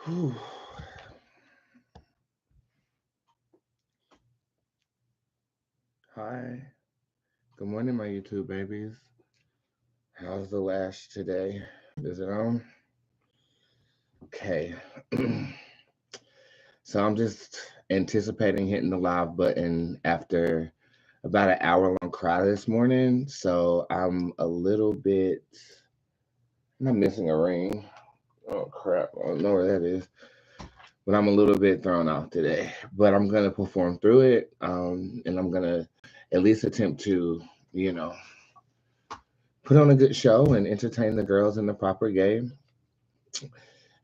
Whew. Hi. Good morning, my YouTube babies. How's the lash today? Is it on? Okay. So I'm just anticipating hitting the live button after about an hour long cry this morning. So I'm a little bit. I'm missing a ring. Oh crap! I don't know where that is. But I'm a little bit thrown off today. But I'm gonna perform through it, and I'm gonna at least attempt to, you know, put on a good show and entertain the girls in the proper game.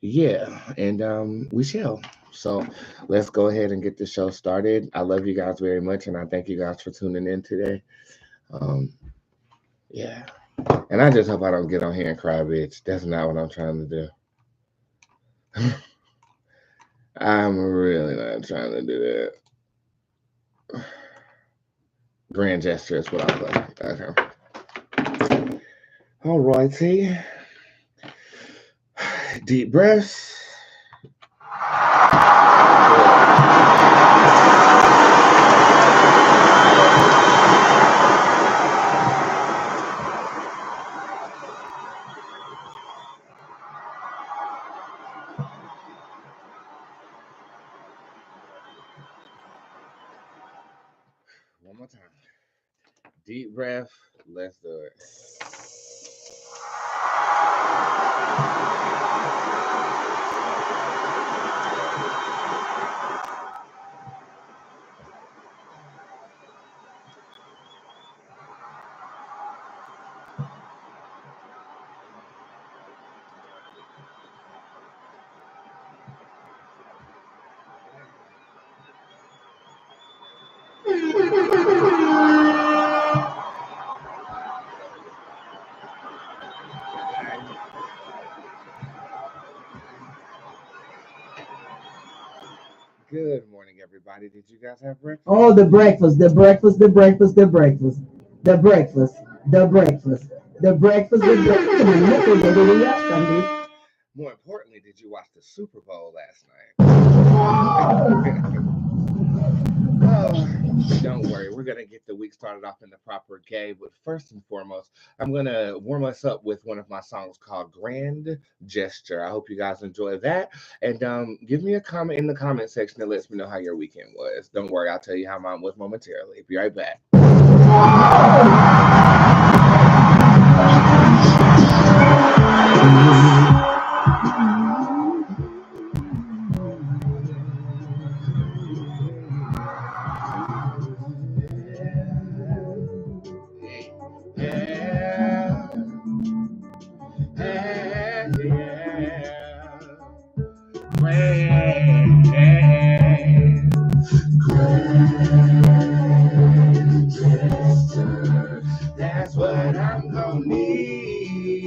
Yeah, and we shall. So let's go ahead and get the show started. I love you guys very much, and I thank you guys for tuning in today. Um, yeah, and I just hope I don't get on here and cry, bitch. That's not what I'm trying to do. I'm really not trying to do that. Grand gesture is what I play. Okay. All righty. Deep breaths. One more time. Deep breath. Let's do it. Good morning, everybody. Did you guys have breakfast? Oh, the breakfast, the breakfast, the breakfast, the breakfast, the breakfast, the breakfast, the breakfast, the breakfast. More importantly, did you watch the Super Bowl last night? Oh, don't worry, we're gonna get the week started off in the proper gay. But first and foremost, I'm gonna warm us up with one of my songs called "Grand Gesture." I hope you guys enjoy that, and give me a comment in the comment section that lets me know how your weekend was. Don't worry, I'll tell you how mine was momentarily. Be right back. Yeah, yeah, yeah. Grand, grand gesture. That's what I'm gonna need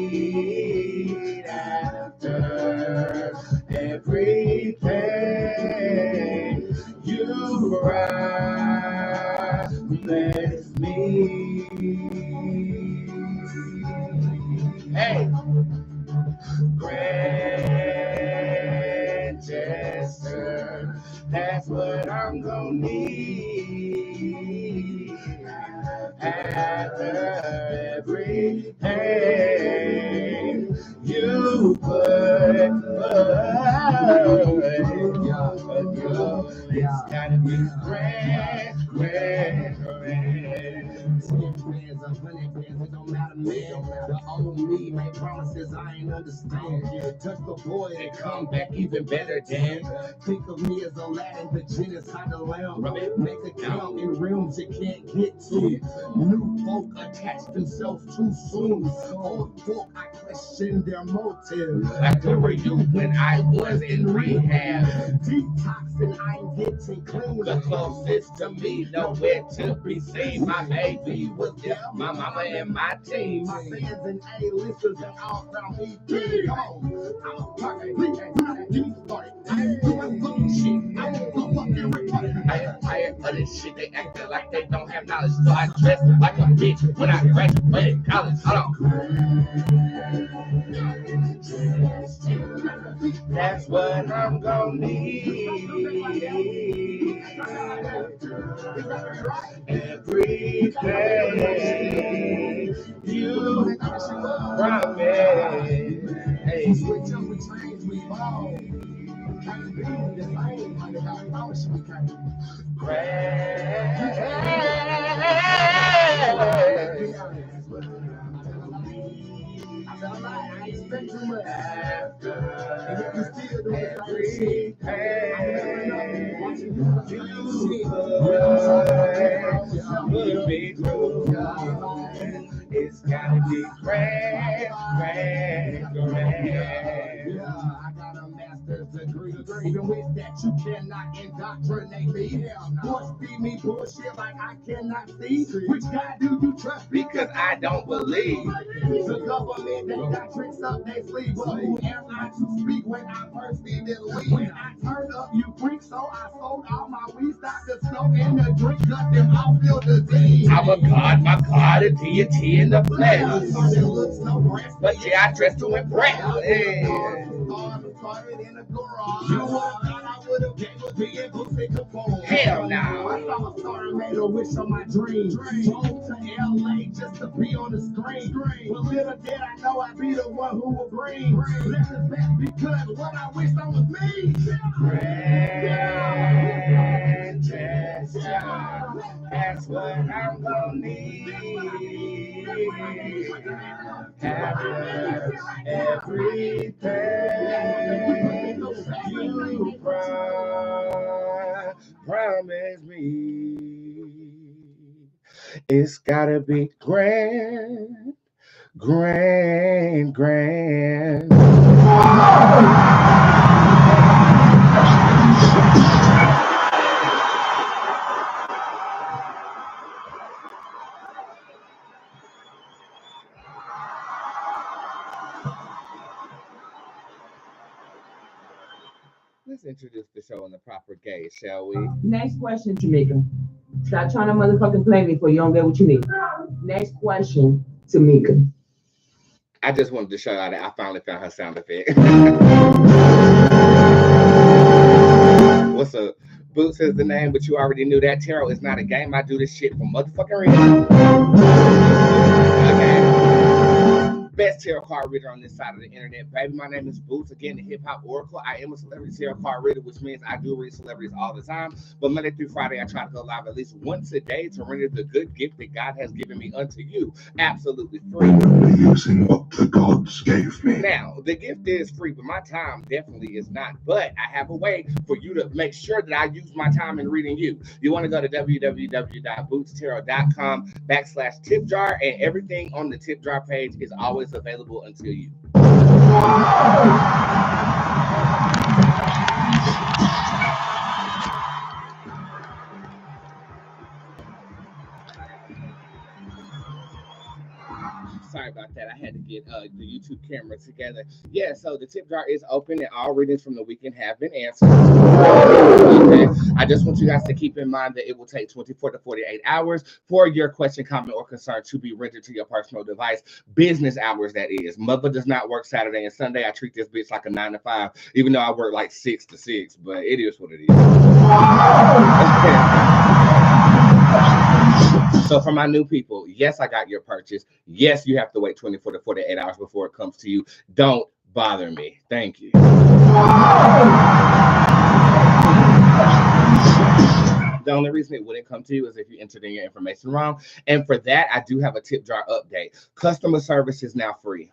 after everything you promised me. Hey, grand gesture. That's what I'm gonna need after everything you put. It's gotta be grand, grand, grand. 10 bands, 100 bands, it don't matter, man. The old me make promises I ain't understand. Touch the boy and come back even better, damn. Think of me as Aladdin, the gin inside the lamp. Make a count in realms you can't get to. New folk attach themselves too soon. Old folk, I question their motive. Like where were you when I was in rehab? Detoxing, I ain't getting clean. The closest to me, nowhere to be seen. My baby was just my mama and my team. My fans and A-listers and all around me. Come on, I'm a party. We can't get started. I ain't doing some shit. I ain't gonna fucking report it. I am tired of this shit. They acting like they don't have knowledge. So I dress like a bitch when I graduated college. Hold on. That's what I'm gonna need. Everything you promised. Hey. Switch up, we change, we evolve. Can't be the same, like I thought she became. I expect too much. And if you still do it, it's gotta be grand. Yeah, I got a master's degree. Even with that, you cannot indoctrinate me. Force feed me bullshit like I cannot see. Which God do you trust? Because I don't believe. The government, they got tricks up their sleeve. But who am I to speak when I first see this weed? When I turned up, you freak, so I sold all my weed. Stop the smoke and the drink, cut them off, feel the disease. I'm a god, my god, a deity in the flesh. But yeah, I dress to impress. Started in a garage. You would have thought I would have gave a being Bootzé conform. Hell no. I saw a star and made a wish on my dream. Drove to LA just to be on the screen. But little did I know I'd be the one who would bring blessings back because what I wished on was me. Grand gesture. That's what I'm gonna need. Have everything you promise me. It's gotta be grand. Let's introduce the show in the proper gay, shall we? Next question, Tamika. Stop trying to motherfucking play me before you don't get what you need. Next question, Tamika. I just wanted to show y'all that I finally found her sound effect. What's up? Boots is the name, but you already knew that. Tarot is not a game. I do this shit for motherfucking reason. Okay. Best tarot card reader on this side of the internet, baby. My name is Boots, again, the hip hop oracle. I am a celebrity tarot card reader, which means I do read celebrities all the time. But Monday through Friday, I try to go live at least once a day to render the good gift that God has given me unto you, absolutely free. Only using what the gods gave me. Now, the gift is free, but my time definitely is not. But I have a way for you to make sure that I use my time in reading you. You want to go to www.bootstarot.com/tip jar, and everything on the tip jar page is always available until you. Sorry about that. I had to get the YouTube camera together. Yeah, so the tip jar is open and all readings from the weekend have been answered. Okay. I just want you guys to keep in mind that it will take 24 to 48 hours for your question, comment, or concern to be rendered to your personal device. Business hours, that is. Mother does not work Saturday and Sunday. I treat this bitch like a 9 to 5, even though I work like 6 to 6, but it is what it is. So for my new people, yes, I got your purchase. Yes, you have to wait 24 to 48 hours before it comes to you. Don't bother me. Thank you. The only reason it wouldn't come to you is if you entered in your information wrong. And for that, I do have a tip jar update. Customer service is now free.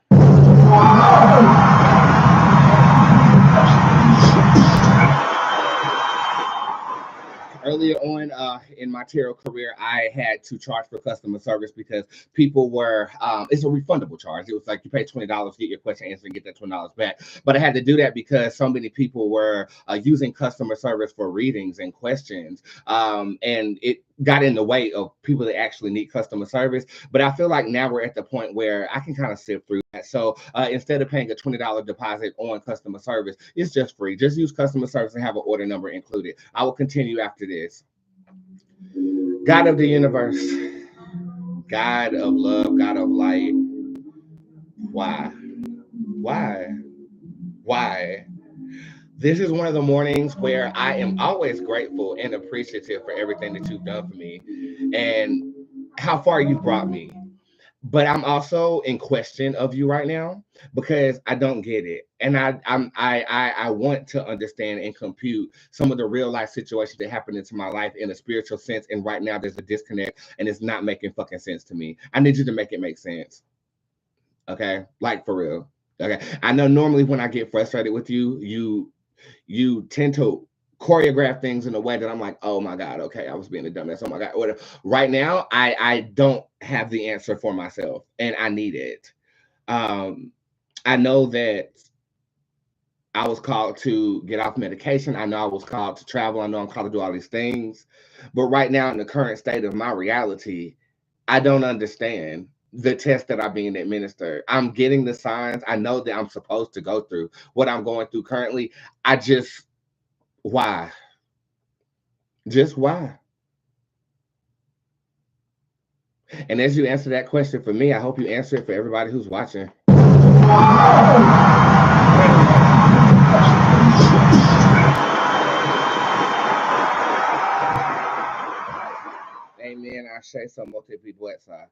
Earlier on in my tarot career, I had to charge for customer service because people were, it's a refundable charge. It was like you pay $20, get your question answered, and get that $20 back. But I had to do that because so many people were using customer service for readings and questions. And it got in the way of people that actually need customer service. But I feel like now we're at the point where I can kind of sift through that. So instead of paying a $20 deposit on customer service, it's just free. Just use customer service and have an order number included. I will continue after this. God of the universe, God of love, God of light. Why? Why? This is one of the mornings where I am always grateful and appreciative for everything that you've done for me and how far you've brought me. But I'm also in question of you right now because I don't get it, and I want to understand and compute some of the real life situations that happen into my life in a spiritual sense. And right now, there's a disconnect, and it's not making fucking sense to me. I need you to make it make sense. Okay, like for real. Okay, I know normally when I get frustrated with you, you tend to choreograph things in a way that I'm like, oh my God, okay, I was being a dumbass. Oh my God. Whatever. Right now, I don't have the answer for myself and I need it. Um, I know that I was called to get off medication. I know I was called to travel. I know I'm called to do all these things. But right now, in the current state of my reality, I don't understand the test that I'm being administered. I'm getting the signs. I know that I'm supposed to go through what I'm going through currently. I just, why? Just why? And as you answer that question for me, I hope you answer it for everybody who's watching. Amen. I say so multiple Bootzé.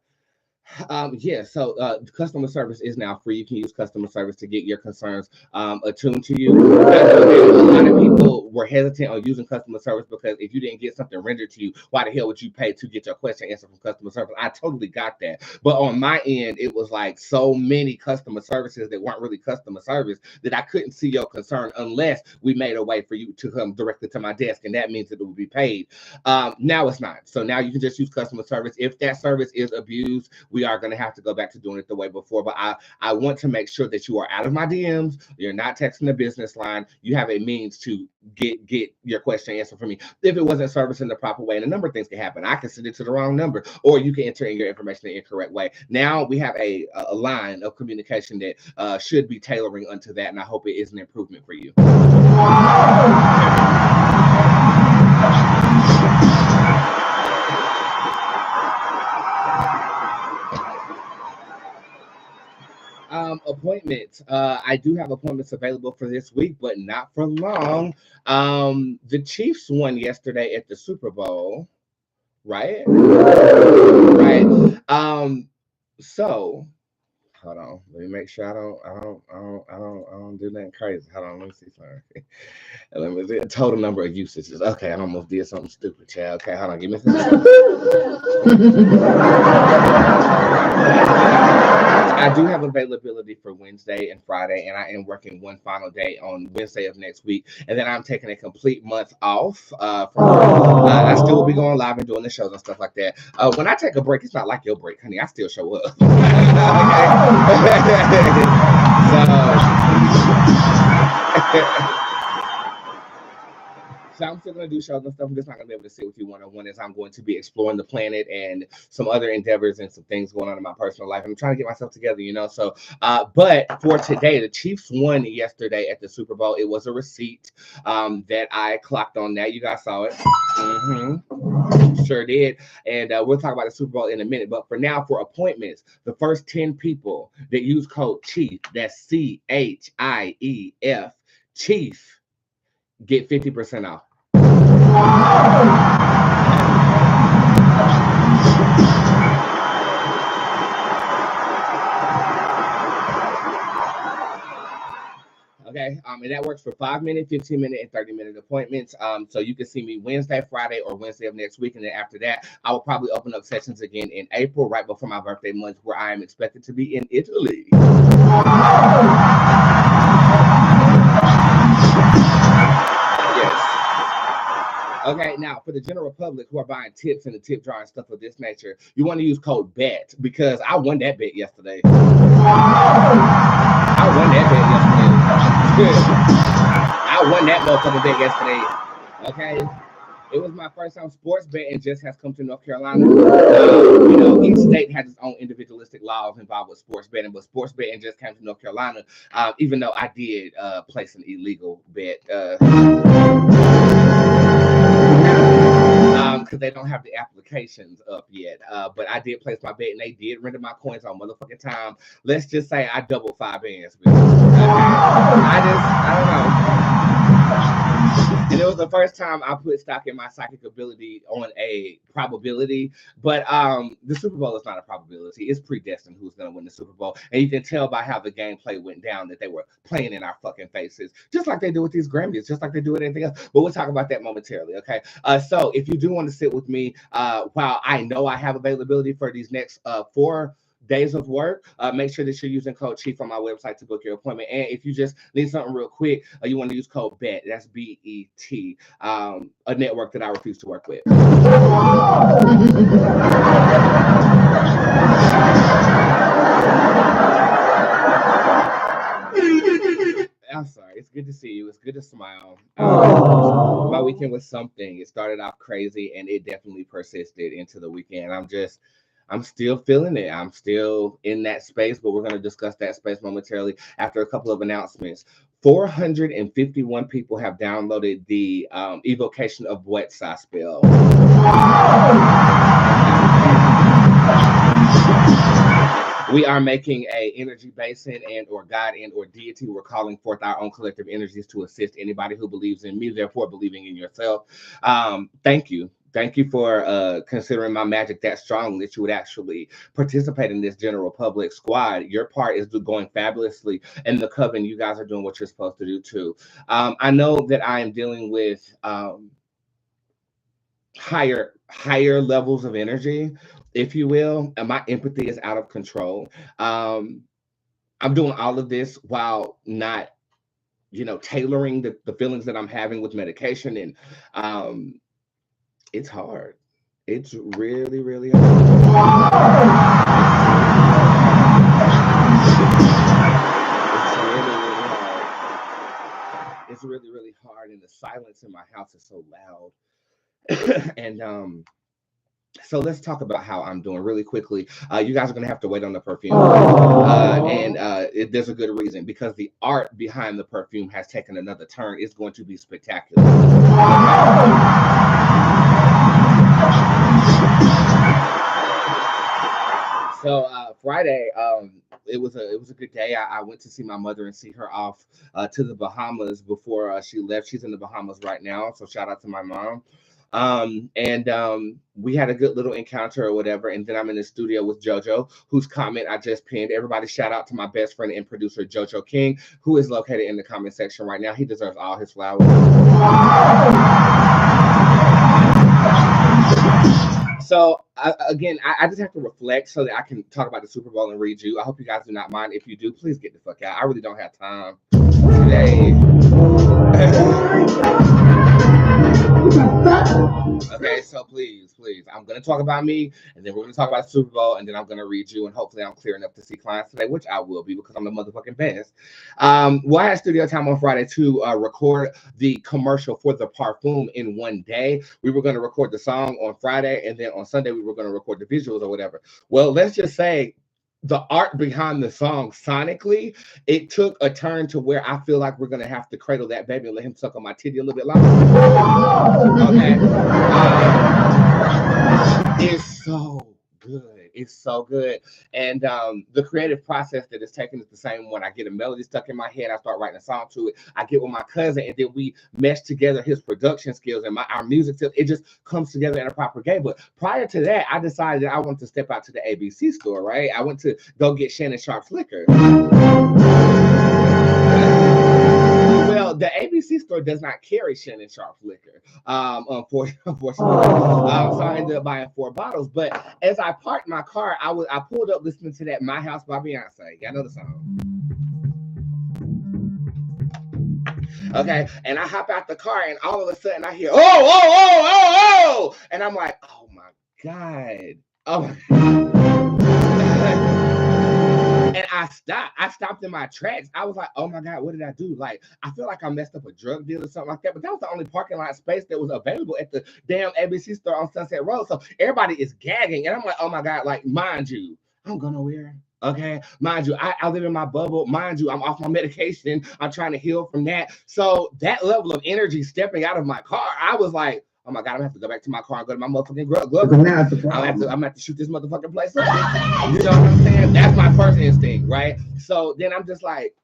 So customer service is now free. You can use customer service to get your concerns attuned to you. I know that a lot of people were hesitant on using customer service because if you didn't get something rendered to you, why the hell would you pay to get your question answered from customer service? I totally got that. But on my end, it was like so many customer services that weren't really customer service that I couldn't see your concern unless we made a way for you to come directly to my desk, and that means that it will be paid. Now it's not. So now you can just use customer service. If that service is abused, we are going to have to go back to doing it the way before. But I want to make sure that you are out of my DMs. You're not texting the business line. You have a means to get your question answered for me. If it wasn't serviced in the proper way, and a number of things can happen. I can send it to the wrong number, or you can enter in your information in the incorrect way. Now we have a line of communication that should be tailoring unto that, and I hope it is an improvement for you. Appointments. I do have appointments available for this week, but not for long. The Chiefs won yesterday at the Super Bowl, right? Right. So hold on. Let me make sure I don't do nothing crazy. Hold on. Let me see something. Let me see a total number of usages. Okay, I almost did something stupid, child. Okay, hold on. Give me a second. I do have availability for Wednesday and Friday, and I am working one final day on Wednesday of next week, and then I'm taking a complete month off. I still will be going live and doing the shows and stuff like that. When I take a break, it's not like your break, honey. I still show up. So I'm still going to do shows and stuff. I'm just not going to be able to sit with you one-on-one as I'm going to be exploring the planet and some other endeavors and some things going on in my personal life. I'm trying to get myself together, So, but for today, the Chiefs won yesterday at the Super Bowl. It was a receipt that I clocked on that. You guys saw it. Sure did. And we'll talk about the Super Bowl in a minute. But for now, for appointments, the first 10 people that use code CHIEF, that's CHIEF, CHIEF, get 50% off. Okay, and that works for 5-minute, 15-minute, and 30-minute appointments. So you can see me Wednesday, Friday, or Wednesday of next week, and then after that, I will probably open up sessions again in April, right before my birthday month, where I am expected to be in Italy. Okay, now for the general public who are buying tips and the tip jar and stuff of this nature, you want to use code BET because I won that bet yesterday. I won that motherfucking bet yesterday. Okay. It was my first time sports betting, just has come to North Carolina. Each state has its own individualistic laws involved with sports betting, but sports betting just came to North Carolina, even though I did place an illegal bet. because they don't have the applications up yet. But I did place my bet, and they did render my coins on motherfucking time. Let's just say I doubled 5 bands. Okay? I don't know. And it was the first time I put stock in my psychic ability on a probability. But the Super Bowl is not a probability. It's predestined who's going to win the Super Bowl. And you can tell by how the gameplay went down that they were playing in our fucking faces, just like they do with these Grammys, just like they do with anything else. But we'll talk about that momentarily, okay? So if you do want to sit with me, while I know I have availability for these next 4 days of work, make sure that you're using code CHIEF on my website to book your appointment. And if you just need something real quick, you want to use code BET, that's BET, a network that I refuse to work with. I'm sorry. It's good to see you. It's good to smile. My weekend was something. It started off crazy, and it definitely persisted into the weekend. I'm still feeling it. I'm still in that space, but we're going to discuss that space momentarily after a couple of announcements. 451 people have downloaded the evocation of Bootzé spell. We are making a energy basin and or God and or deity. We're calling forth our own collective energies to assist anybody who believes in me, therefore believing in yourself. Thank you. Thank you for considering my magic that strong that you would actually participate in this general public squad. Your part is going fabulously. And the coven, you guys are doing what you're supposed to do too. I know that I am dealing with higher levels of energy, if you will, and my empathy is out of control. I'm doing all of this while not, tailoring the feelings that I'm having with medication, and it's hard. It's really, really hard. It's really, really hard, and the silence in my house is so loud. And so let's talk about how I'm doing really quickly. You guys are going to have to wait on the perfume. There's a good reason, because the art behind the perfume has taken another turn. It's going to be spectacular. So Friday, it was a good day. I went to see my mother and see her off to the Bahamas before she left. She's in the Bahamas right now, so shout out to my mom. We had a good little encounter or whatever, and then I'm in the studio with JoJo, whose comment I just pinned. Everybody shout out to my best friend and producer JoJo King, who is located in the comment section right now. He deserves all his flowers. So again, I just have to reflect so that I can talk about the Super Bowl and read you. I hope you guys do not mind. If you do, please get the fuck out. I really don't have time today. Okay, so please, I'm going to talk about me, and then we're going to talk about the Super Bowl, and then I'm going to read you, and hopefully I'm clear enough to see clients today, which I will be, because I'm the motherfucking best. Well, I had studio time on Friday to record the commercial for the parfum in one day. We were going to record the song on Friday, and then on Sunday we were going to record the visuals or whatever. Well, let's just say the art behind the song sonically, it took a turn to where I feel like we're going to have to cradle that baby and let him suck on my titty a little bit longer. Okay. It's so good. It's so good. And the creative process that it's taken is the same one. I get a melody stuck in my head. I start writing a song to it. I get with my cousin, and then we mesh together his production skills and our music skills. It just comes together in a proper game. But prior to that, I decided that I wanted to step out to the ABC store, right? I went to go get Shannon Sharp's liquor. Well, the ABC store does not carry Shannon Sharp's liquor, unfortunately. So I ended up buying 4 bottles. But as I parked my car, I pulled up listening to that "My House" by Beyonce. Y'all know the song. Okay, and I hop out the car, and all of a sudden I hear oh, and I'm like, oh my God, oh my God. And I stopped in my tracks. I was like, oh my God, what did I do? Like, I feel like I messed up a drug deal or something like that. But that was the only parking lot space that was available at the damn ABC store on Sunset Road. So everybody is gagging. And I'm like, oh my God, like, mind you, I'm going nowhere. Okay, mind you, I live in my bubble. Mind you, I'm off my medication. I'm trying to heal from that. So that level of energy stepping out of my car, I was like, oh my God, I'm gonna have to go back to my car and go to my motherfucking glove. Now it's a I'm problem. gonna have to shoot this motherfucking place up. You know what I'm saying? That's my first instinct, right? So then I'm just like,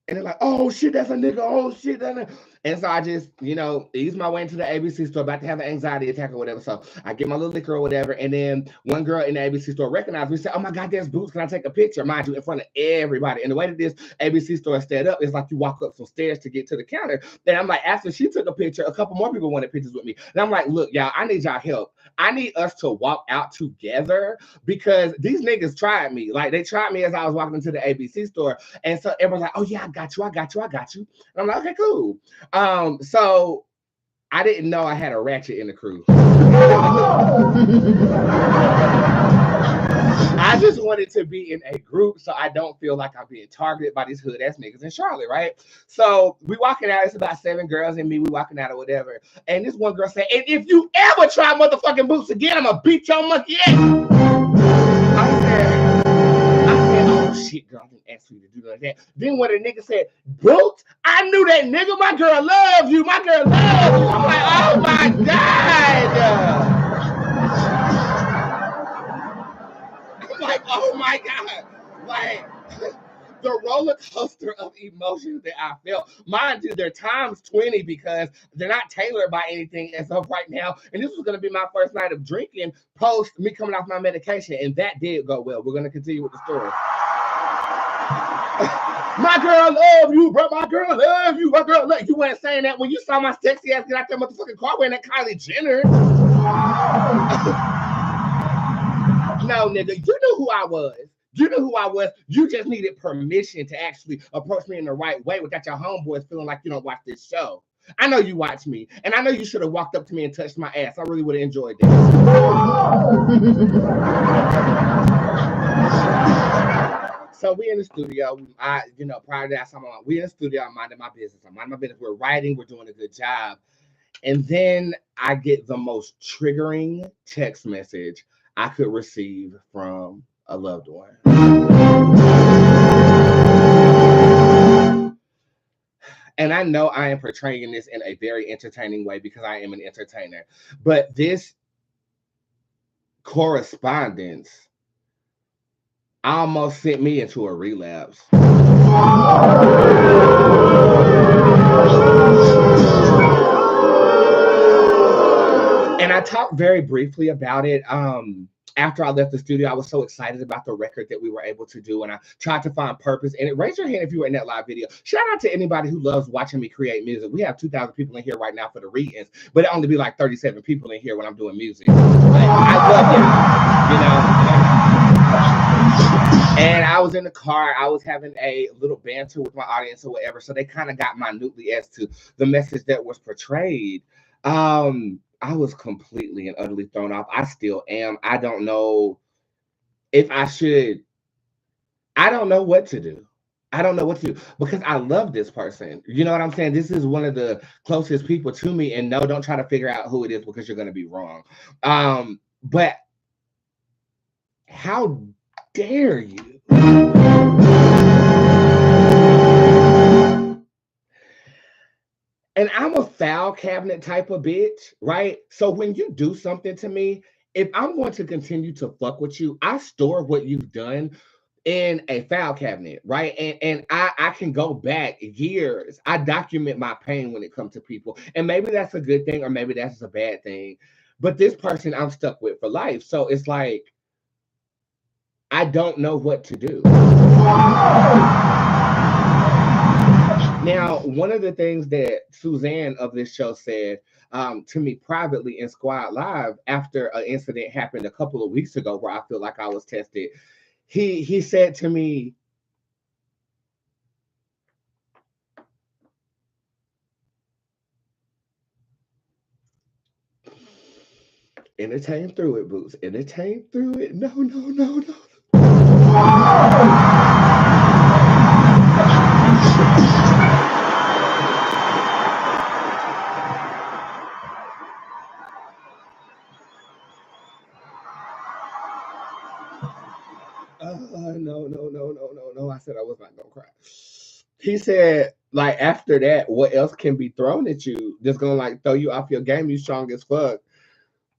and they're like, oh shit, that's a nigga. Oh shit, that's a... And so I just, ease my way into the ABC store, about to have an anxiety attack or whatever. So I get my little liquor or whatever. And then one girl in the ABC store recognized me, said, oh my God, there's Boots. Can I take a picture? Mind you, in front of everybody. And the way that this ABC store is set up is like you walk up some stairs to get to the counter. Then I'm like, after she took a picture, a couple more people wanted pictures with me. And I'm like, look, y'all, I need y'all help. I need us to walk out together because these niggas tried me. Like, they tried me as I was walking into the ABC store. And so everyone's like, oh yeah, I got you. And I'm like, okay, cool. So I didn't know I had a ratchet in the crew. I just wanted to be in a group so I don't feel like I'm being targeted by these hood ass niggas in Charlotte, right? So we walking out, it's about 7 girls and me, we walking out or whatever. And this one girl said, and if you ever try motherfucking Boots again, I'm gonna beat your monkey ass. I said, oh shit, girl, I didn't ask you to do that. Then when the nigga said, Boots, I knew that nigga. My girl loves you. I'm like, oh my God. I'm like, oh my God. Like, the roller coaster of emotions that I felt. Mind you, they're times 20 because they're not tailored by anything as of right now. And this was going to be my first night of drinking post me coming off my medication. And that did go well. We're going to continue with the story. My girl love you, bro. My girl love you. My girl love you. You weren't saying that when you saw my sexy ass get out that motherfucking car wearing that Kylie Jenner. No, nigga, you knew who I was. You just needed permission to actually approach me in the right way without your homeboys feeling like you don't watch this show. I know you watch me, and I know you should have walked up to me and touched my ass. I really would have enjoyed that. So we in the studio. Prior to that, we in the studio. I'm minding my business. We're writing. We're doing a good job. And then I get the most triggering text message I could receive from a loved one. And I know I am portraying this in a very entertaining way because I am an entertainer. But this correspondence almost sent me into a relapse. And I talked very briefly about it. After I left the studio, I was so excited about the record that we were able to do, and I tried to find purpose. And raise your hand if you were in that live video. Shout out to anybody who loves watching me create music. We have 2,000 people in here right now for the readings, but it only be like 37 people in here when I'm doing music. I love it, And I was in the car. I was having a little banter with my audience or whatever, so they kind of got minutely as to the message that was portrayed. I was completely and utterly thrown off. I still am. I don't know if I should. I don't know what to do. Because I love this person. You know what I'm saying? This is one of the closest people to me. And no, don't try to figure out who it is because you're going to be wrong. But how dare you? And I'm a file cabinet type of bitch, right? So when you do something to me, if I'm going to continue to fuck with you, I store what you've done in a file cabinet, right? And I can go back years. I document my pain when it comes to people. And maybe that's a good thing, or maybe that's a bad thing. But this person I'm stuck with for life. So it's like, I don't know what to do. Now, one of the things that Suzanne of this show said to me privately in Squad Live after an incident happened a couple of weeks ago where I feel like I was tested, he said to me, entertain through it, Boots. Entertain through it. No. No. I said I was not gonna cry. He said, Like after that, what else can be thrown at you that's gonna like throw you off your game? You strong as fuck.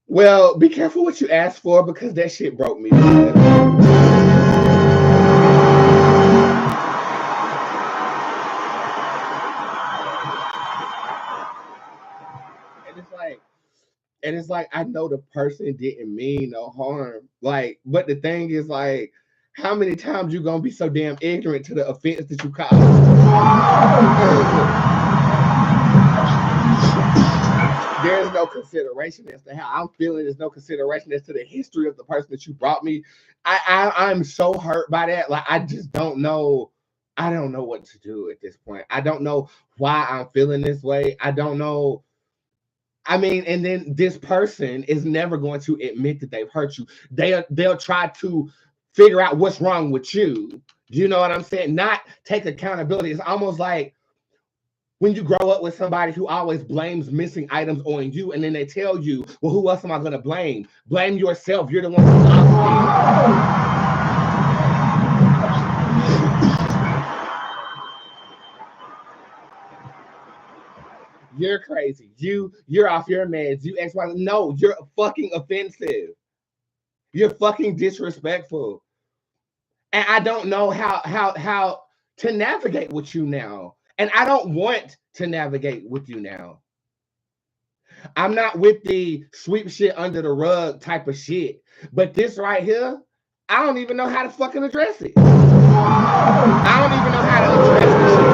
Well, be careful what you ask for because that shit broke me. And it's like, I know the person didn't mean no harm. Like, but the thing is like, how many times you gonna be so damn ignorant to the offense that you caused? There's no consideration as to how I'm feeling. There's no consideration as to the history of the person that you brought me. I'm so hurt by that. Like I just don't know. I don't know what to do at this point. I don't know why I'm feeling this way. I don't know. I mean, and then this person is never going to admit that they've hurt you. They'll try to figure out what's wrong with you. You know what I'm saying? Not take accountability. It's almost like when you grow up with somebody who always blames missing items on you, and then they tell you, well, who else am I going to blame? Blame yourself. You're the one who lost it. You're crazy. You're off your meds. You X, Y. No, you're fucking offensive. You're fucking disrespectful. And I don't know how to navigate with you now. And I don't want to navigate with you now. I'm not with the sweep shit under the rug type of shit. But this right here, I don't even know how to fucking address it. I don't even know how to address this shit.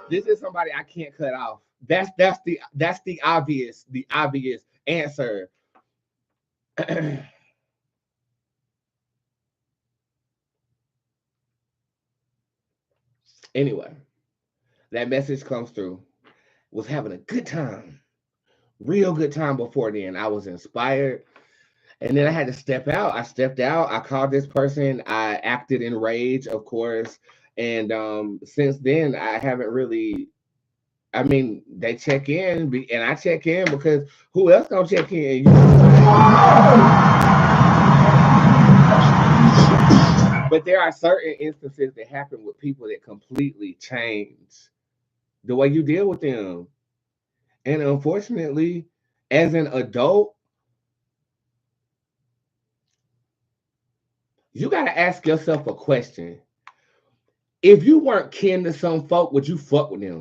This is somebody I can't cut off. That's the obvious answer. Anyway, that message comes through. Was having a good time, real good time before then. I was inspired. And then I had to step out. I stepped out. I called this person. I acted in rage, of course. And since then, I haven't really. I mean, they check in, and I check in because who else gonna check in? But there are certain instances that happen with people that completely change the way you deal with them. And unfortunately, as an adult, you got to ask yourself a question. If you weren't kin to some folk, would you fuck with them?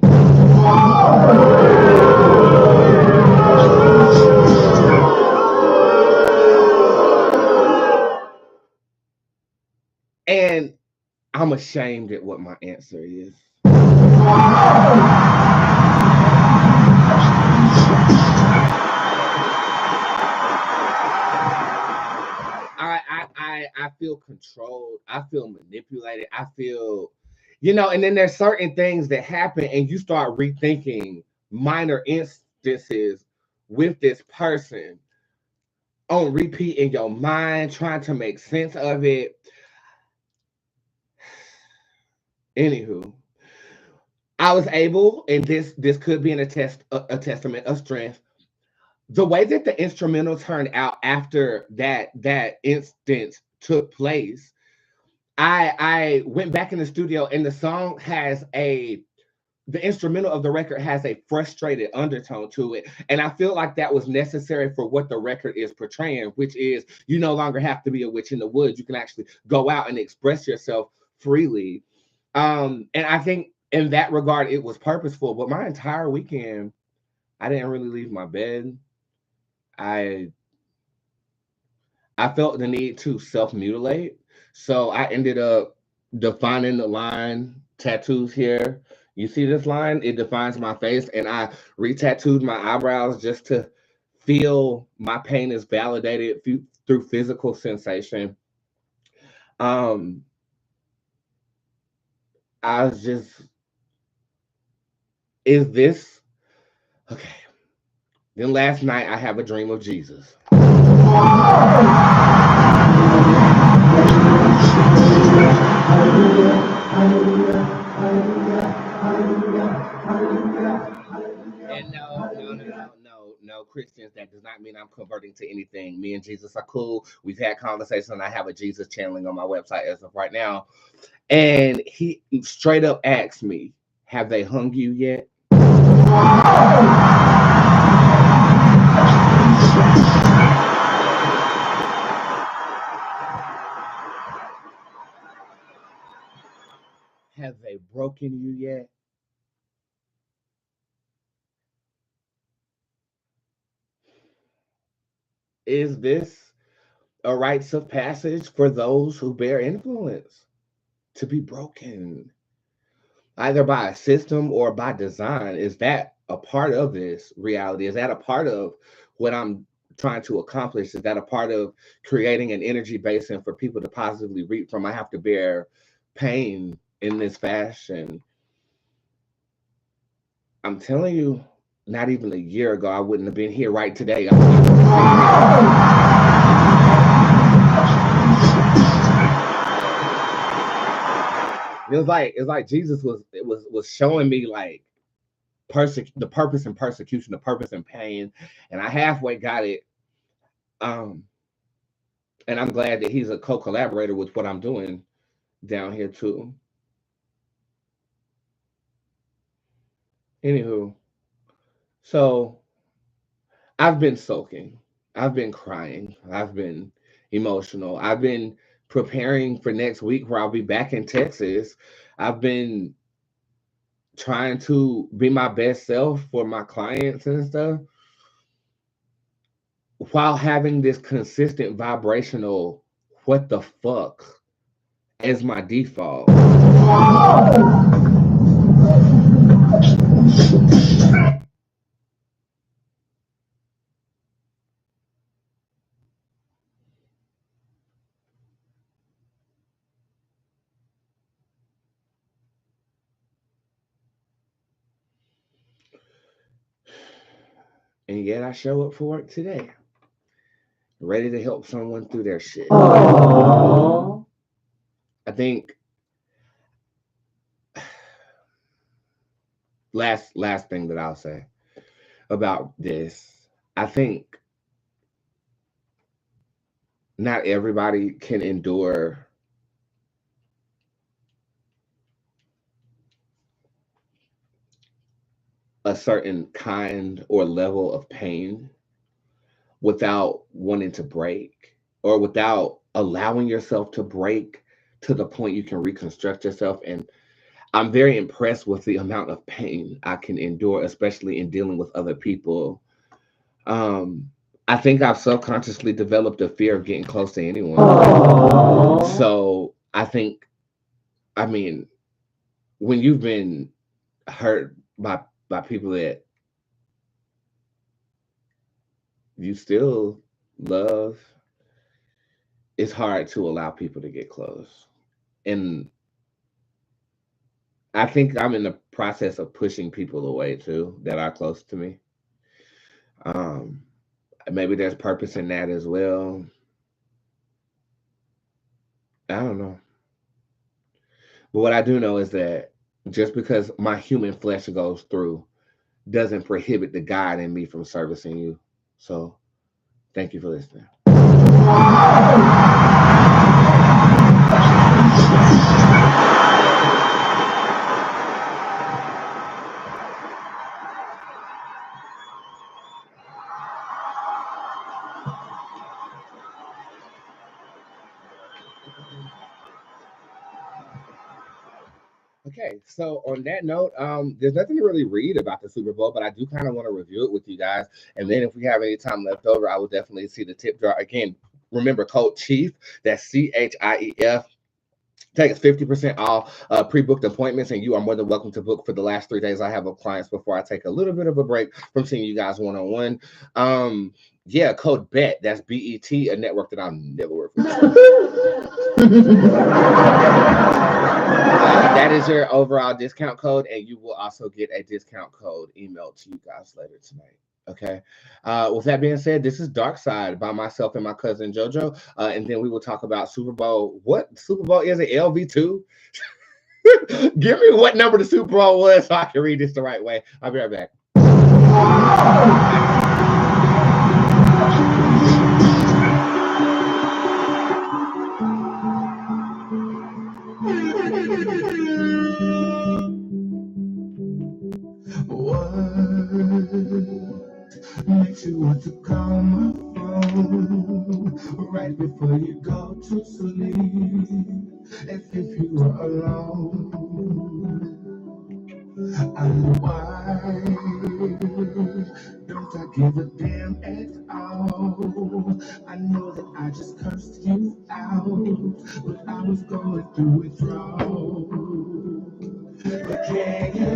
And I'm ashamed at what my answer is. I feel controlled. I feel manipulated. I feel, and then there's certain things that happen and you start rethinking minor instances with this person on repeat in your mind, trying to make sense of it. Anywho, I was able, and this could be a testament of strength. The way that the instrumental turned out after that instance took place, I went back in the studio and the song has the instrumental of the record has a frustrated undertone to it. And I feel like that was necessary for what the record is portraying, which is you no longer have to be a witch in the woods. You can actually go out and express yourself freely. And I think in that regard, it was purposeful. But my entire weekend, I didn't really leave my bed. I felt the need to self-mutilate. So I ended up defining the line, tattoos here. You see this line? It defines my face. And I re-tattooed my eyebrows just to feel my pain is validated through physical sensation. I was just, is this okay? Then last night I have a dream of Jesus. And no, Christians, that does not mean I'm converting to anything. Me and Jesus are cool. We've had conversations, and I have a Jesus channeling on my website as of right now. And he straight up asked me, have they hung you yet? Have they broken you yet? Is this a rites of passage for those who bear influence to be broken, either by a system or by design? Is that a part of this reality? Is that a part of what I'm trying to accomplish? Is that a part of creating an energy basin for people to positively reap from? I have to bear pain in this fashion. I'm telling you, not even a year ago, I wouldn't have been here right today. It's like Jesus was showing me like the purpose in persecution, the purpose in pain, and I halfway got it. Um, and I'm glad that he's a co-collaborator with what I'm doing down here too. Anywho, so I've been soaking, I've been crying, I've been emotional, I've been preparing for next week where I'll be back in Texas. I've been trying to be my best self for my clients and stuff while having this consistent vibrational what the fuck as my default. And yet I show up for it today, ready to help someone through their shit. Aww. I think last thing that I'll say about this, I think not everybody can endure a certain kind or level of pain without wanting to break, or without allowing yourself to break to the point you can reconstruct yourself. And I'm very impressed with the amount of pain I can endure, especially in dealing with other people. I think I've subconsciously developed a fear of getting close to anyone. Aww. So I mean, when you've been hurt by people that you still love, it's hard to allow people to get close. And I think I'm in the process of pushing people away too that are close to me. Um, Maybe there's purpose in that as well. I don't know. But what I do know is that just because my human flesh goes through doesn't prohibit the God in me from servicing you. So thank you for listening. Okay, so on that note, there's nothing to really read about the Super Bowl, but I do kind of want to review it with you guys. And then if we have any time left over, I will definitely see the tip jar. Again, remember code CHIEF, that's CHIEF. Take 50% off pre-booked appointments, and you are more than welcome to book for the last 3 days I have of clients before I take a little bit of a break from seeing you guys one-on-one. Yeah, code BET, that's BET, a network that I'll never work with. That is your overall discount code, and you will also get a discount code emailed to you guys later tonight. Okay. With that being said, this is Dark Side by myself and my cousin JoJo, and then we will talk about Super Bowl. What Super Bowl is it? LV2? Give me what number the Super Bowl was so I can read this the right way. I'll be right back. What makes you want to call my phone right before you go to sleep, as if you were alone? And why don't I give a damn at all? I know that I just cursed you out, but I was going through withdrawal. But can you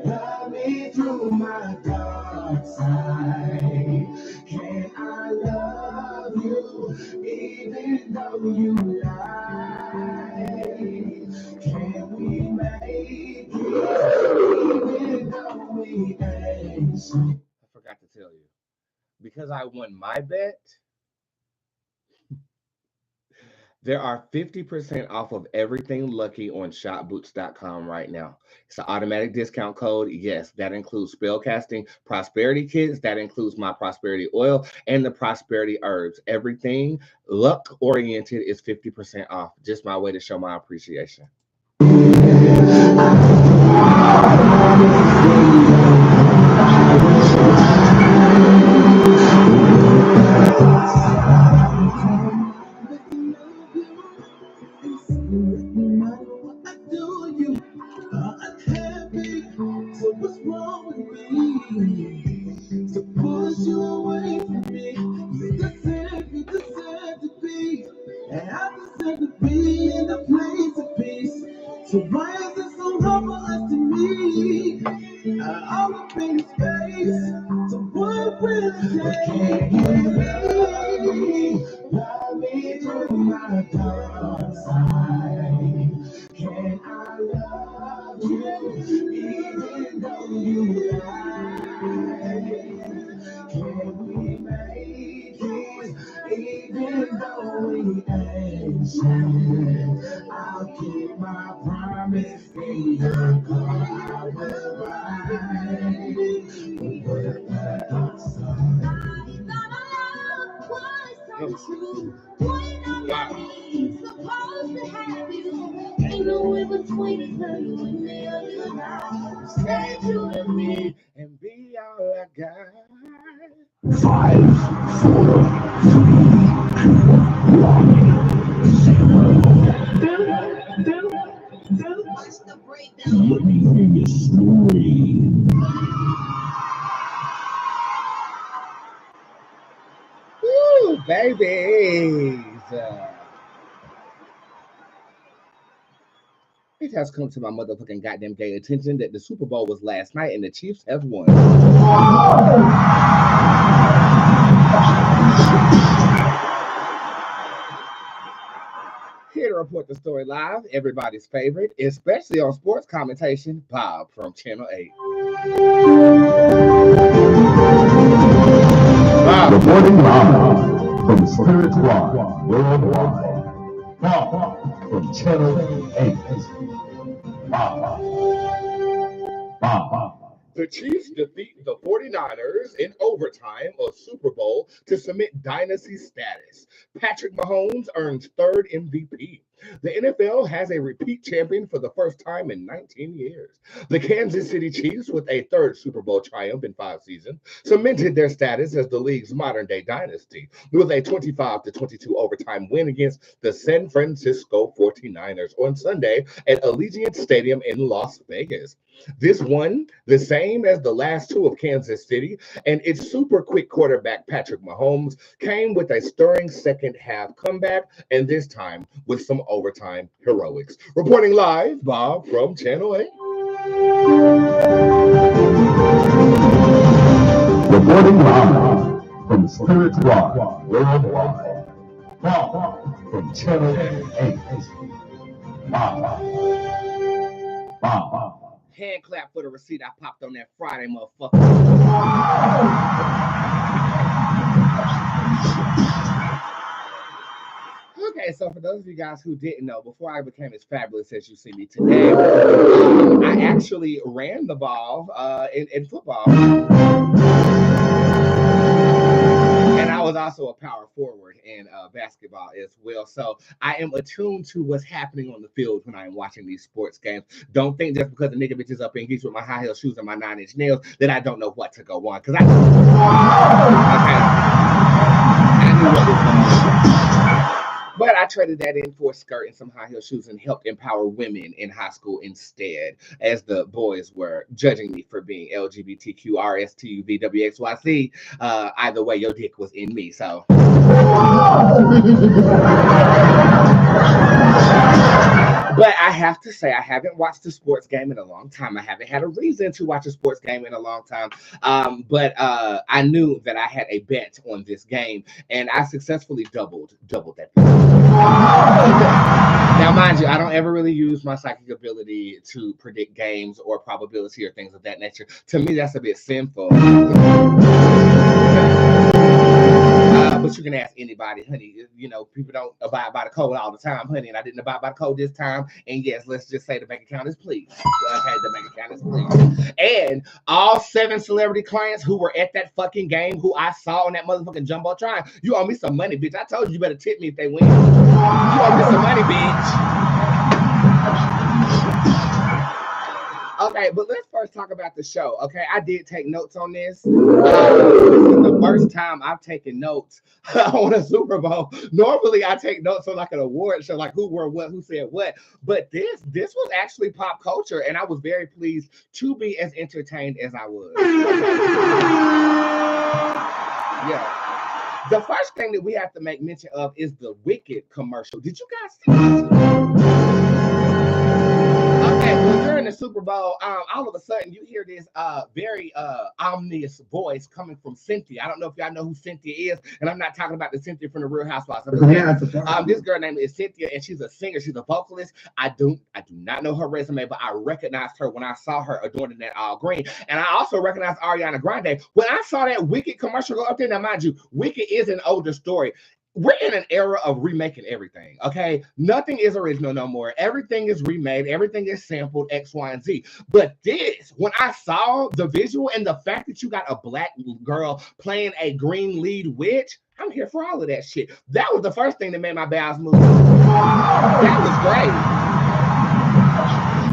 love me through my dark side? Can I love you even though you lie? Can we make it even though we ain't sure? I forgot to tell you, because I won my bet, there are 50% off of everything Lucky on shopboots.com right now. It's an automatic discount code. Yes, that includes spellcasting, prosperity kits, that includes my prosperity oil, and the prosperity herbs. Everything luck oriented is 50% off. Just my way to show my appreciation. What's wrong with me? To push you away from me. You deserve to be. And I deserve to be in a place of peace. So why is it so hard for us to meet? All up in space. So what will it take? Love me through my dark side. Can I love you even though you lie? Can we make it even though we ain't sure? I'll keep my promise in your car. I will ride with the dark side. I thought our love was so true. When I'm supposed to have you, ain't no in between her, you and me, or you and I. Stay true to me and be all I got. 5, 4, 3, 2, 1. Let me hear your story. Woo, babies. It has come to my motherfucking goddamn gay attention that the Super Bowl was last night and the Chiefs have won. Here to report the story live, everybody's favorite, especially on sports commentation, Bob from Channel 8. Bob. Reporting live from Spirit Squad Worldwide. Bob from Channel 8. Bob. The Chiefs defeat the 49ers in overtime of Super Bowl to cement dynasty status. Patrick Mahomes earns third MVP. The NFL has a repeat champion for the first time in 19 years. The Kansas City Chiefs, with a third Super Bowl triumph in 5 seasons, cemented their status as the league's modern-day dynasty with a 25-22 overtime win against the San Francisco 49ers on Sunday at Allegiant Stadium in Las Vegas. This one, the same as the last two of Kansas City, and its super quick quarterback Patrick Mahomes came with a stirring second half comeback, and this time with some overtime heroics. Reporting live, Bob from Channel 8. Reporting live from Spirit Squad Worldwide. Bob from Channel 8. Bob. Hand clap for the receipt I popped on that Friday, motherfucker. Okay, so for those of you guys who didn't know, before I became as fabulous as you see me today, I actually ran the ball in football. And I was was also a power forward in basketball as well. So I am attuned to what's happening on the field when I am watching these sports games. Don't think just because the nigga bitch is up in geese with my high heel shoes and my 9-inch nails that I don't know what to go on. Because I knew what was going on. But I traded that in for a skirt and some high heel shoes and helped empower women in high school instead, as the boys were judging me for being LGBTQRSTUVWXYZ. Either way, your dick was in me. So. But I have to say, I haven't watched a sports game in a long time. I haven't had a reason to watch a sports game in a long time. But I knew that I had a bet on this game, and I successfully doubled that bet. Now, mind you, I don't ever really use my psychic ability to predict games or probability or things of that nature. To me, that's a bit sinful. But you can ask anybody, honey. You know, people don't abide by the code all the time, honey. And I didn't abide by the code this time. And yes, let's just say the bank account is please. Okay, the bank account is please. And all 7 celebrity clients who were at that fucking game, who I saw on that motherfucking jumbotron, you owe me some money, bitch. I told you you better tip me if they win. You owe me some money, bitch. Okay, but let's first talk about the show. Okay, I did take notes on this. This is the first time I've taken notes on a Super Bowl. Normally, I take notes on like an award show, like who wore what, who said what. But this was actually pop culture, and I was very pleased to be as entertained as I was. Yeah. The first thing that we have to make mention of is the Wicked commercial. Did you guys see this? Okay, well, during the Super Bowl, all of a sudden you hear this very ominous voice coming from Cynthia. I don't know if y'all know who Cynthia is, and I'm not talking about the Cynthia from the Real Housewives. This girl name is Cynthia, and she's a singer. She's a vocalist. I do not know her resume, but I recognized her when I saw her adorning that all green. And I also recognized Ariana Grande when I saw that Wicked commercial go up there. Now, mind you, Wicked is an older story. We're in an era of remaking everything, okay? Nothing is original no more. Everything is remade. Everything is sampled X, Y, and Z. But this, when I saw the visual and the fact that you got a black girl playing a green lead witch, I'm here for all of that shit. That was the first thing that made my bowels move. That was great.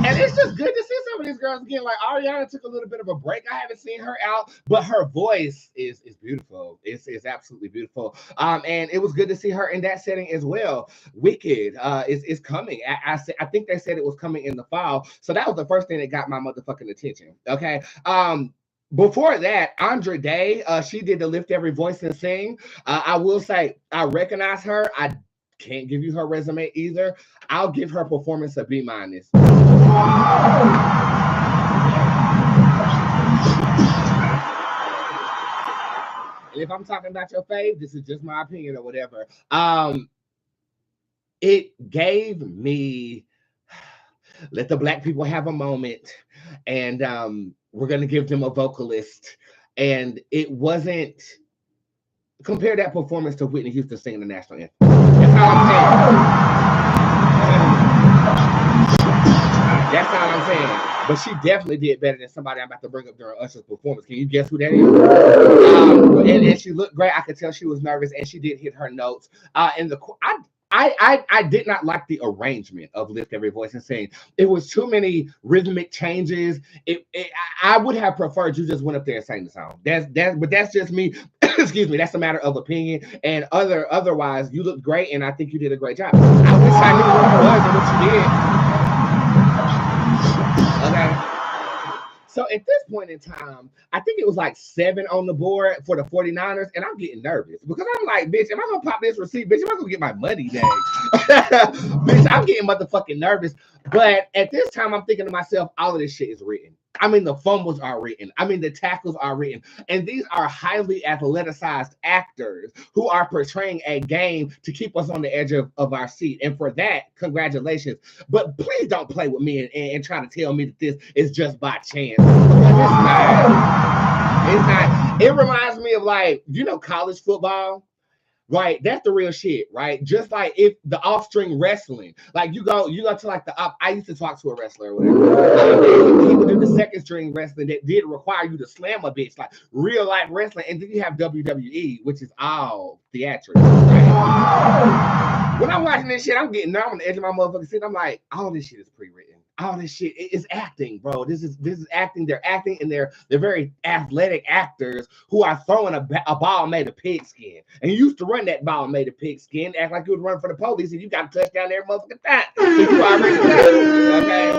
And it's just good to see some of these girls again. Like Ariana took a little bit of a break. I haven't seen her out, but her voice is beautiful. It's absolutely beautiful. And it was good to see her in that setting as well. Wicked is coming. I think they said it was coming in the fall. So that was the first thing that got my motherfucking attention. Okay. Before that, Andra Day, she did the Lift Every Voice and Sing. I will say I recognize her. I can't give you her resume either. I'll give her performance a B-. And if I'm talking about your fave, this is just my opinion or whatever. It gave me let the black people have a moment, and we're gonna give them a vocalist. And it wasn't compare that performance to Whitney Houston singing the national anthem. That's all I'm saying. That's all I'm saying. But she definitely did better than somebody I'm about to bring up during Usher's performance. Can you guess who that is? And she looked great. I could tell she was nervous, and she did hit her notes. And I did not like the arrangement of Lift Every Voice and Sing. It was too many rhythmic changes. I would have preferred you just went up there and sang the song. But that's just me. Excuse me. That's a matter of opinion. And otherwise, you looked great, and I think you did a great job. I wish I knew who you was and what you did. Okay. So at this point in time, I think it was like 7 on the board for the 49ers, and I'm getting nervous because I'm like, bitch, am I gonna pop this receipt? Bitch, am I gonna get my money back? Bitch, I'm getting motherfucking nervous. But at this time, I'm thinking to myself, all of this shit is written. I mean, the fumbles are written. I mean, the tackles are written. And these are highly athleticized actors who are portraying a game to keep us on the edge of our seat. And for that, congratulations. But please don't play with me and try to tell me that this is just by chance. Because it's not. It's not. It reminds me of, like, you know, college football. Right, that's the real shit, right? Just like if the off-string wrestling, like you go to like the I used to talk to a wrestler or whatever. And he would do the second string wrestling that did require you to slam a bitch, like real life wrestling, and then you have WWE, which is all theatrics. Right? When I'm watching this shit, I'm getting nervous on the edge of my motherfucking seat. I'm like, all this shit is pre-written. All this shit is acting, bro. This is acting. They're acting, and they're very athletic actors who are throwing a ball made of pigskin. And you used to run that ball made of pigskin, act like you would run for the police, and you got a touchdown every motherfucking time. So you already know, okay?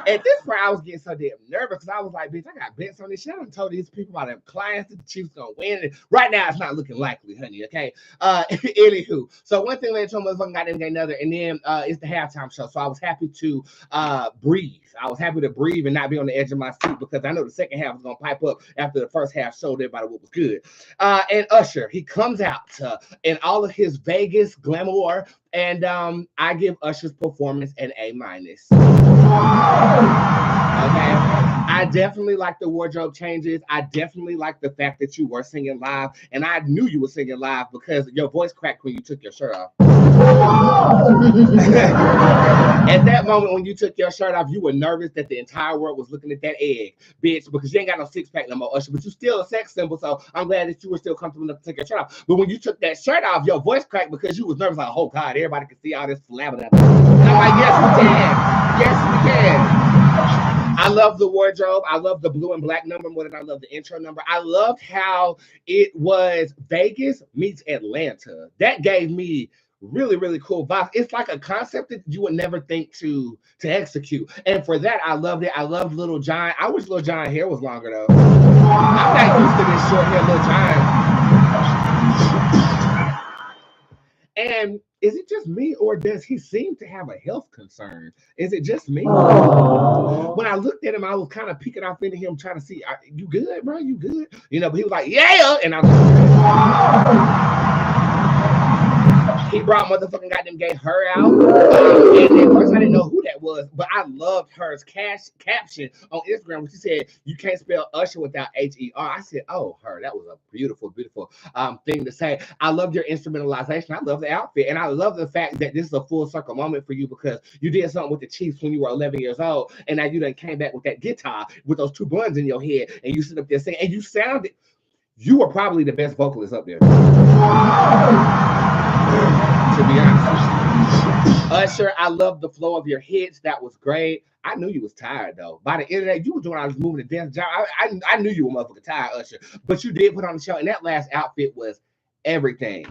At this point, I was getting so damn nervous because I was like, bitch, I got bets on this shit. I done told these people about them clients that the Chiefs gonna win. And right now, it's not looking likely, honey. Okay. Anywho, so one thing led to motherfucking got another, and then it's the halftime show. So I was happy to breathe. I was happy to breathe and not be on the edge of my seat because I know the second half was gonna pipe up after the first half showed everybody what was good. And Usher, he comes out in all of his Vegas glamour, and I give Usher's performance an A-. Okay, I definitely like the wardrobe changes. I definitely like the fact that you were singing live, and I knew you were singing live because your voice cracked when you took your shirt off. At that moment when you took your shirt off, you were nervous that the entire world was looking at that egg, bitch, because you ain't got no six-pack no more, Usher, but you still a sex symbol, so I'm glad that you were still comfortable enough to take your shirt off. But when you took that shirt off, your voice cracked because you was nervous, like, oh God, everybody can see all this flabbergasted. And I'm like, yes, we can. Yes, we can. I love the wardrobe. I love the blue and black number more than I love the intro number. I loved how it was Vegas meets Atlanta. That gave me really, really cool vibes. It's like a concept that you would never think to execute. And for that, I loved it. I loved Little John. I wish Little John hair was longer though. I'm not used to this short hair Little John. And is it just me, or does he seem to have a health concern? Is it just me? Aww. When I looked at him, I was kind of peeking off into him, trying to see, you good, bro? You good? You know, but he was like, yeah. And I was like, he brought motherfucking goddamn gay her out. And at first I didn't know who that was, but I loved her caption on Instagram when she said, you can't spell Usher without H-E-R. I said, oh, her. That was a beautiful, beautiful thing to say. I loved your instrumentalization. I love the outfit. And I love the fact that this is a full circle moment for you because you did something with the Chiefs when you were 11 years old. And now you done came back with that guitar with those two buns in your head. And you sit up there singing. And you were probably the best vocalist up there. To be honest, Usher, I love the flow of your hits. That was great. I knew you was tired though. By the end of that, you were doing all this moving the dance job. I knew you were motherfucking tired, Usher. But you did put on the show, and that last outfit was everything.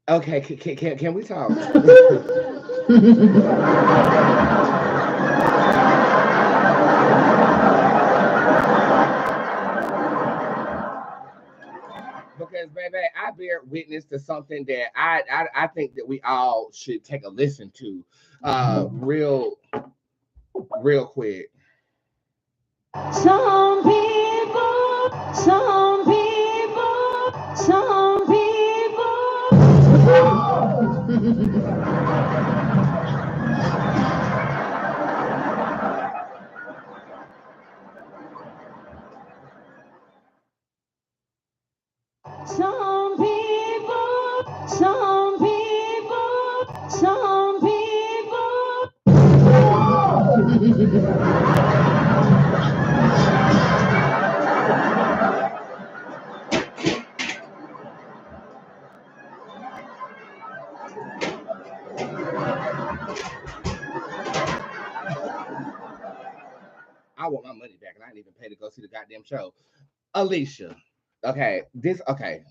Okay, can we talk? Because, baby, I bear witness to something that I think that we all should take a listen to real quick. Some people. I want my money back, and I didn't even pay to go see the goddamn show. Alicia, okay, okay.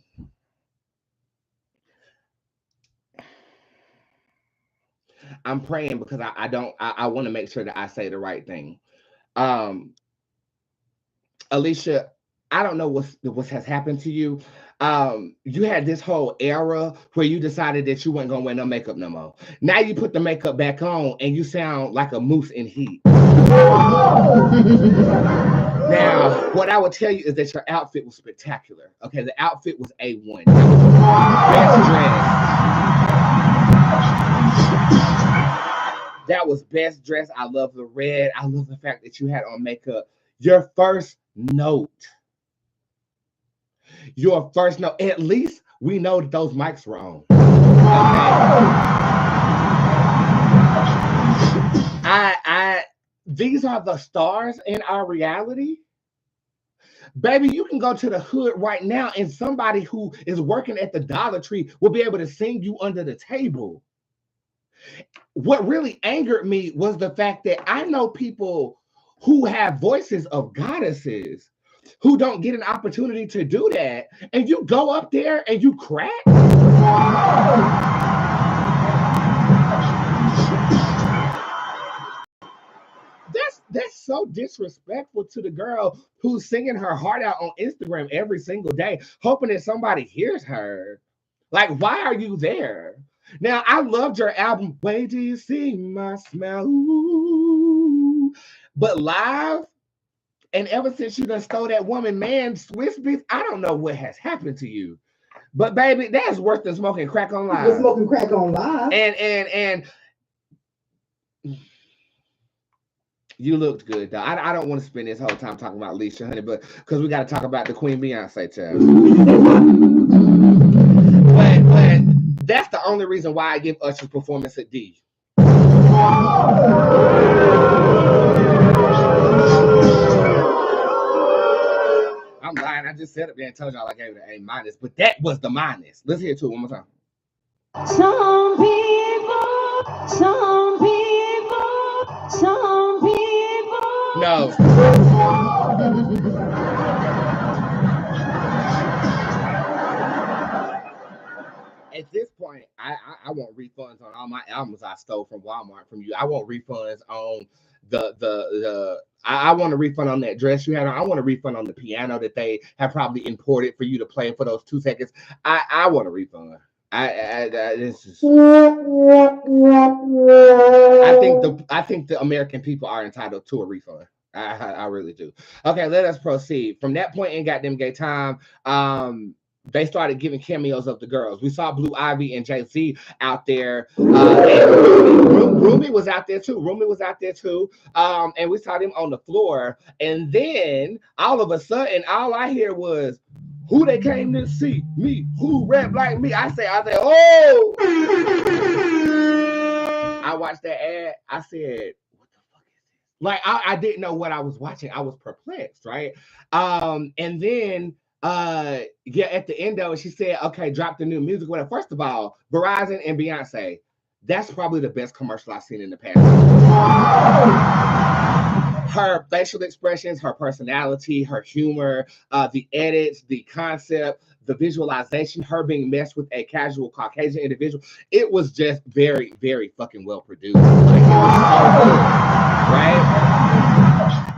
I'm praying because I want to make sure that I say the right thing. Alicia, I don't know what has happened to you. You had this whole era where you decided that you weren't gonna wear no makeup no more. Now you put the makeup back on and you sound like a moose in heat. Now, what I would tell you is that your outfit was spectacular. Okay, the outfit was A1. That was best dress. I love the red. I love the fact that you had on makeup. Your first note your first note. At least we know that those mics were on. Okay. These are the stars in our reality. Baby, you can go to the hood right now and somebody who is working at the Dollar Tree will be able to sing you under the table. What really angered me was the fact that I know people who have voices of goddesses who don't get an opportunity to do that. And you go up there and you crack. That's so disrespectful to the girl who's singing her heart out on Instagram every single day, hoping that somebody hears her. Like, why are you there? Now, I loved your album, Wait Till You See My Smile. Ooh. But live, and ever since you done stole that woman, man, Swiss Beats, I don't know what has happened to you. But baby, that's worse than smoking crack on live. You're smoking crack on live. And you looked good, though. I don't want to spend this whole time talking about Alicia, honey, but because we got to talk about the Queen Beyonce, child. But that's the only reason why I give Usher's performance a D. I'm lying. I just said it there and told y'all I gave it an A minus, but that was the minus. Let's hear it too one more time. Some people. No. At this point, I want refunds on all my albums I stole from Walmart from you. I want refunds on I want a refund on that dress you had on. I want a refund on the piano that they have probably imported for you to play for those 2 seconds. I want a refund. This is. I think the American people are entitled to a refund. I really do. Okay, let us proceed. From that point in goddamn gay time, they started giving cameos of the girls. We saw Blue Ivy and Jay-Z out there. Rumi was out there too. And we saw them on the floor. And then all of a sudden, all I hear was, who they came to see? Me. Who rap like me? I said, oh! I watched that ad. I said, what the fuck is this? Like, I didn't know what I was watching. I was perplexed, right? And then, at the end of it, she said, okay, drop the new music. Well, first of all, Verizon and Beyonce, that's probably the best commercial I've seen in the past. Her facial expressions, her personality, her humor, the edits, the concept, the visualization, her being meshed with a casual Caucasian individual. It was just very, very fucking well produced. Like, it was so good, right?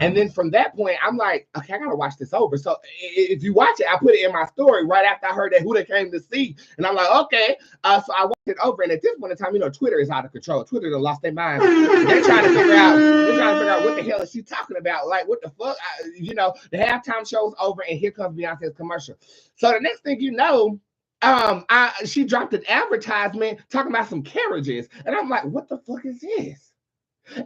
And then from that point, I'm like, okay, I gotta watch this over. So if you watch it, I put it in my story right after I heard that who they came to see. And I'm like, okay. So I watched it over. And at this point in time, you know, Twitter is out of control. Twitter done lost their mind. They're trying to figure out what the hell is she talking about? Like, what the fuck? The halftime show's over and here comes Beyonce's commercial. So the next thing you know, she dropped an advertisement talking about some carriages. And I'm like, what the fuck is this?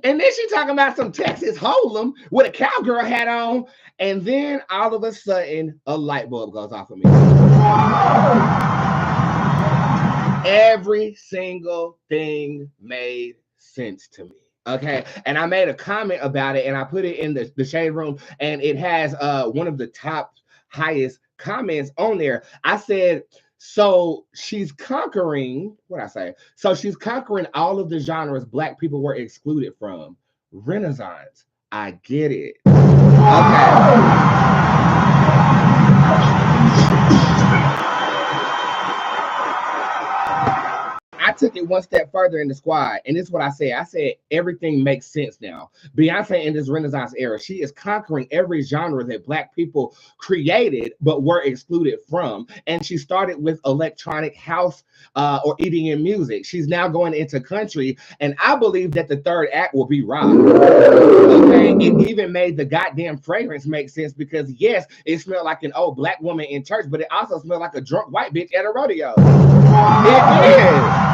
And then she talking about some Texas Hold'em with a cowgirl hat on. And then all of a sudden, a light bulb goes off of me. Every single thing made sense to me. Okay. And I made a comment about it and I put it in the shade room. And it has one of the top highest comments on there. I said, so she's conquering, So she's conquering all of the genres Black people were excluded from. Renaissance. I get it. Okay. I took it one step further in the squad, and this is what I said. I said everything makes sense now. Beyonce in this Renaissance era, she is conquering every genre that Black people created but were excluded from. And she started with electronic house or EDM music. She's now going into country, and I believe that the third act will be rock. Okay, it even made the goddamn fragrance make sense because yes, it smelled like an old Black woman in church, but it also smelled like a drunk white bitch at a rodeo. It is.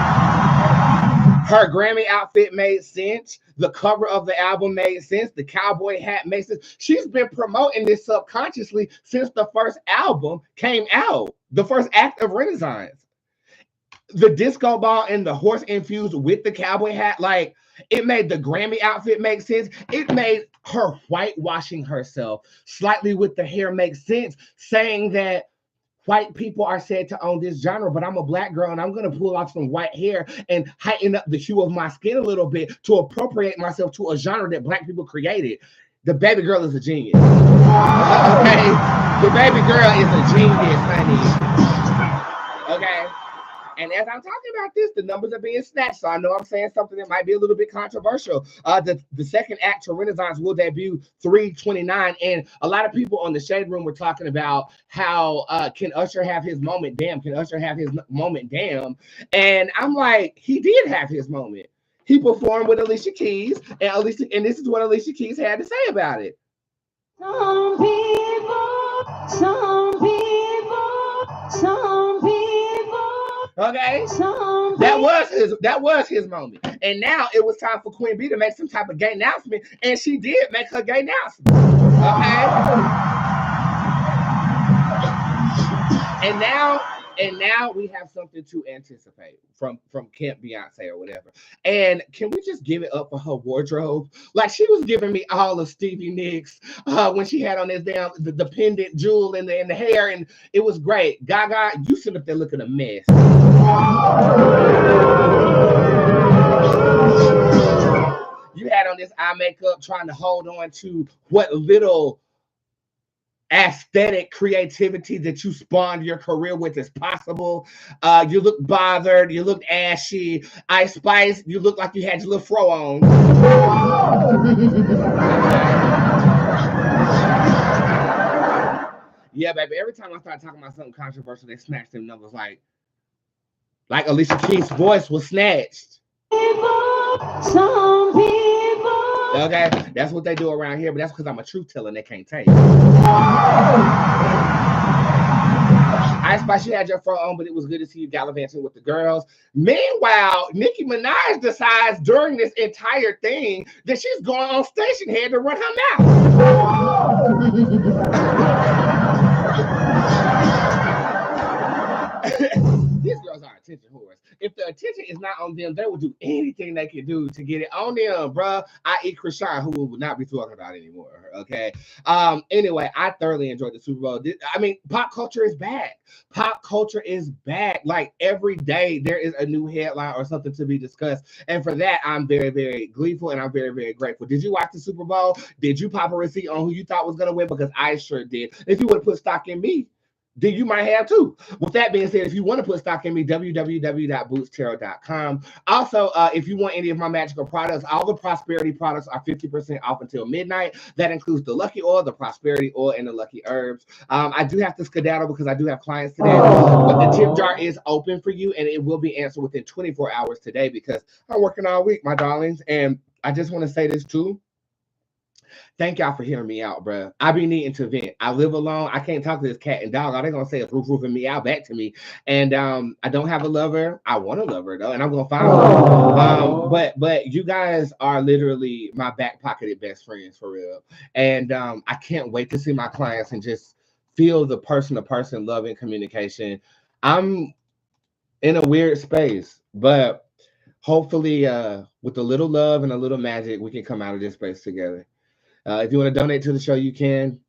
Her Grammy outfit made sense. The cover of the album made sense. The cowboy hat made sense. She's been promoting this subconsciously since the first album came out, the first act of Renaissance. The disco ball and the horse infused with the cowboy hat, like it made the Grammy outfit make sense. It made her whitewashing herself slightly with the hair make sense, saying that white people are said to own this genre, but I'm a black girl and I'm going to pull off some white hair and heighten up the hue of my skin a little bit to appropriate myself to a genre that black people created. The baby girl is a genius. Okay? The baby girl is a genius, honey. Okay? And as I'm talking about this, the numbers are being snatched. So I know I'm saying something that might be a little bit controversial. The second act to Renaissance will debut 3/29. And a lot of people on the Shade Room were talking about how can Usher have his moment? Damn, can Usher have his moment? Damn. And I'm like, he did have his moment. He performed with Alicia Keys, and this is what Alicia Keys had to say about it. Some people, some people. Okay, that was his moment, and now it was time for Queen B to make some type of gay announcement, and she did make her gay announcement. Okay, and now we have something to anticipate from Camp Beyonce or whatever. And can we just give it up for her wardrobe? Like, she was giving me all of Stevie Nicks when she had on this damn the pendant jewel in the hair, and it was great. Gaga, you sit up there looking a mess. You had on this eye makeup trying to hold on to what little aesthetic creativity that you spawned your career with is possible. You look bothered, you look ashy. Ice Spice, you look like you had your little fro on. Yeah, baby, every time I start talking about something controversial, they snatch them numbers like Alicia Keys' voice was snatched. Some people. Okay, that's what they do around here, but that's because I'm a truth teller and they can't take. Ice Spice, you had your fro on, but it was good to see you gallivanting with the girls. Meanwhile, Nicki Minaj decides during this entire thing that she's going on station head to run her mouth. These girls are attention whores. If the attention is not on them, they will do anything they can do to get it on them, bruh. I.e. Krishan, who we will not be talking about anymore. Okay. Anyway, I thoroughly enjoyed the Super Bowl. I mean, pop culture is back. Pop culture is back. Like, every day there is a new headline or something to be discussed. And for that, I'm very, very gleeful and I'm very, very grateful. Did you watch the Super Bowl? Did you pop a receipt on who you thought was going to win? Because I sure did. If you would have put stock in me, then you might have too. With that being said, if you want to put stock in me, www.bootztarot.com. Also, if you want any of my magical products, all the prosperity products are 50% off until midnight. That includes the lucky oil, the prosperity oil, and the lucky herbs. I do have to skedaddle because I do have clients today, but the tip jar is open for you, and it will be answered within 24 hours today because I'm working all week, my darlings. And I just want to say this too. Thank y'all for hearing me out, bro. I be needing to vent. I live alone. I can't talk to this cat and dog. All they're gonna say is roofing me out back to me. And I don't have a lover. I want a lover though, and I'm gonna find one. But you guys are literally my back pocketed best friends for real. And I can't wait to see my clients and just feel the person-to-person love and communication. I'm in a weird space, but hopefully with a little love and a little magic, we can come out of this space together. If you want to donate to the show, you can.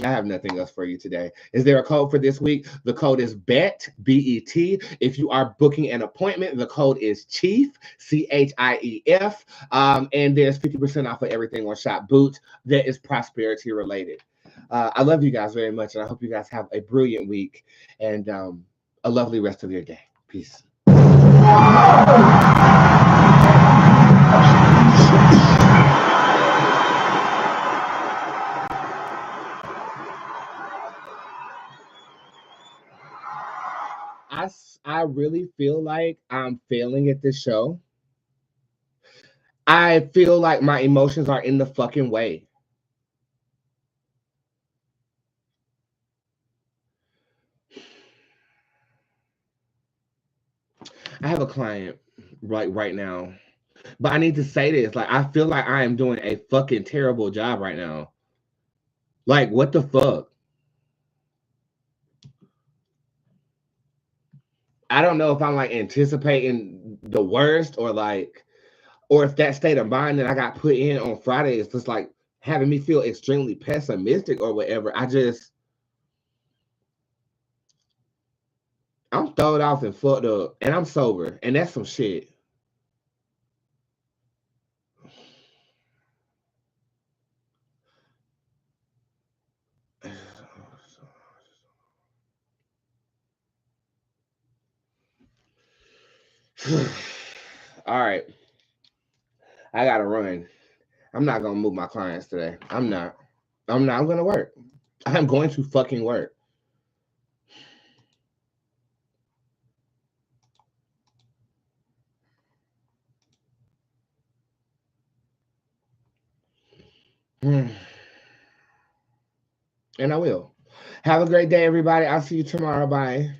I have nothing else for you today. Is there a code for this week? The code is BET, B-E-T. If you are booking an appointment, the code is CHIEF, C-H-I-E-F. And there's 50% off of everything on Shop Boots that is prosperity related. I love you guys very much, and I hope you guys have a brilliant week and a lovely rest of your day. Peace. I really feel like I'm failing at this show. I feel like my emotions are in the fucking way. I have a client right now But I need to say this. Like, I feel like I am doing a fucking terrible job right now. Like, what the fuck? I don't know if I'm like anticipating the worst or if that state of mind that I got put in on Friday is just like having me feel extremely pessimistic or whatever. I'm throwed off and fucked up and I'm sober and that's some shit. All right. I gotta run. I'm not gonna move my clients today. I'm not. I'm not gonna work. I'm going to fucking work. And I will. Have a great day, everybody. I'll see you tomorrow. Bye.